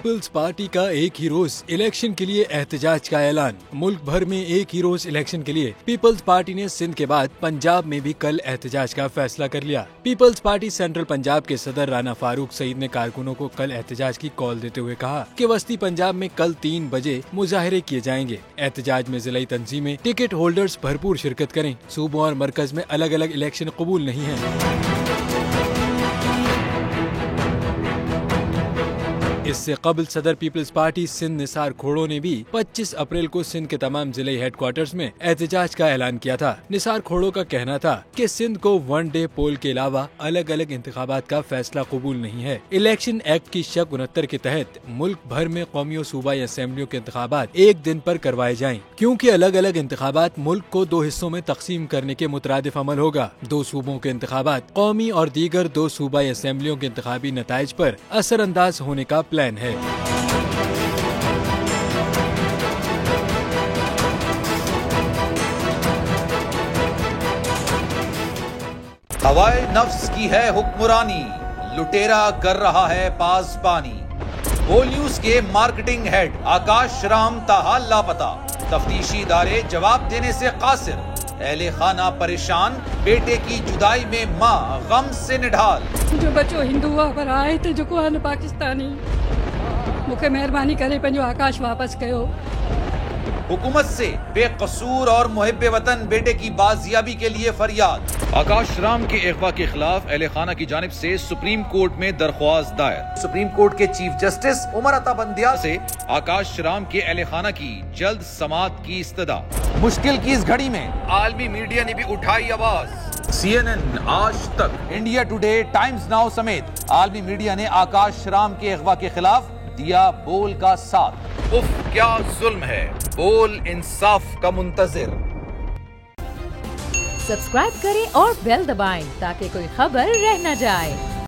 Peoples party का एक ही रोज election के लिए एहतजाज का ऐलान। मुल्क भर में एक ही रोज इलेक्शन के लिए पीपल्स पार्टी ने सिंध के बाद पंजाब में भी कल एहतजाज का फैसला कर लिया। पीपल्स पार्टी सेंट्रल पंजाब के सदर राना फारूक सईद ने कारकुनों को कल एहतजाज की कॉल देते हुए कहा कि वस्ती पंजाब में कल 3 बजे मुजाहरे किए जाएंगे। एहतजाज में जिलाई तंजीमें, टिकट होल्डर्स भरपूर शिरकत करें। सूबों और मरकज में अलग अलग इलेक्शन कबूल नहीं है। इससे कबल सदर पीपल्स पार्टी सिंध निसार खोड़ो ने भी 25 अप्रैल को सिंध के तमाम जिले हेडक्वार्टर्स में एहतजाज का ऐलान किया था। निसार खोड़ो का कहना था कि सिंध को 1 डे पोल के अलावा अलग अलग इंतखाबात का फैसला कबूल नहीं है। इलेक्शन एक्ट की शक 69 के तहत मुल्क भर में कौमी और सूबाई असेंबलियों के इंतखाबात एक दिन पर करवाए जाएं, क्योंकि अलग अलग इंतखाबात मुल्क को 2 हिस्सों में तकसीम करने के मुतरादिफ अमल होगा। 2 सूबों के इंतखाबात कौमी और दीगर 2 सूबाई असेंबलियों के इंतखाबी नताइज पर असरअंदाज होने का प्लान है। हवाए नफ्स की है हुक्मरानी, लुटेरा कर रहा है पासबानी। बोल न्यूज के मार्केटिंग हेड आकाश राम ताहा लापता, तफ्तीशी इदारे जवाब देने से कासिर। अहले खाना परेशान, बेटे की जुदाई में माँ गम से निढाल। जो बच्चो हिंदू हुआ पर आए थे जो को पाकिस्तानी, मुझे मेहरबानी करे पंजो आकाश वापस कयो। हुकूमत से बेकसूर और मुहिब्बे वतन बेटे की बाजियाबी के लिए फरियाद। आकाश राम के अगवा के खिलाफ अहले खाना की जानिब से सुप्रीम कोर्ट में दरख्वास्त दायर। सुप्रीम कोर्ट के चीफ जस्टिस उमर अता बंदिया से आकाश राम के अहले खाना की जल्द समाअत की इस्तदा। मुश्किल की इस घड़ी में आलमी मीडिया ने भी उठाई आवाज। CNN, आज तक, इंडिया टुडे, टाइम्स नाउ समेत आलमी मीडिया ने आकाश राम के अगवा के खिलाफ दिया बोल का साथ। उफ क्या जुल्म है, बोल इंसाफ का मुंतजिर। सब्सक्राइब करें और बेल दबाएं ताकि कोई खबर रह न जाए।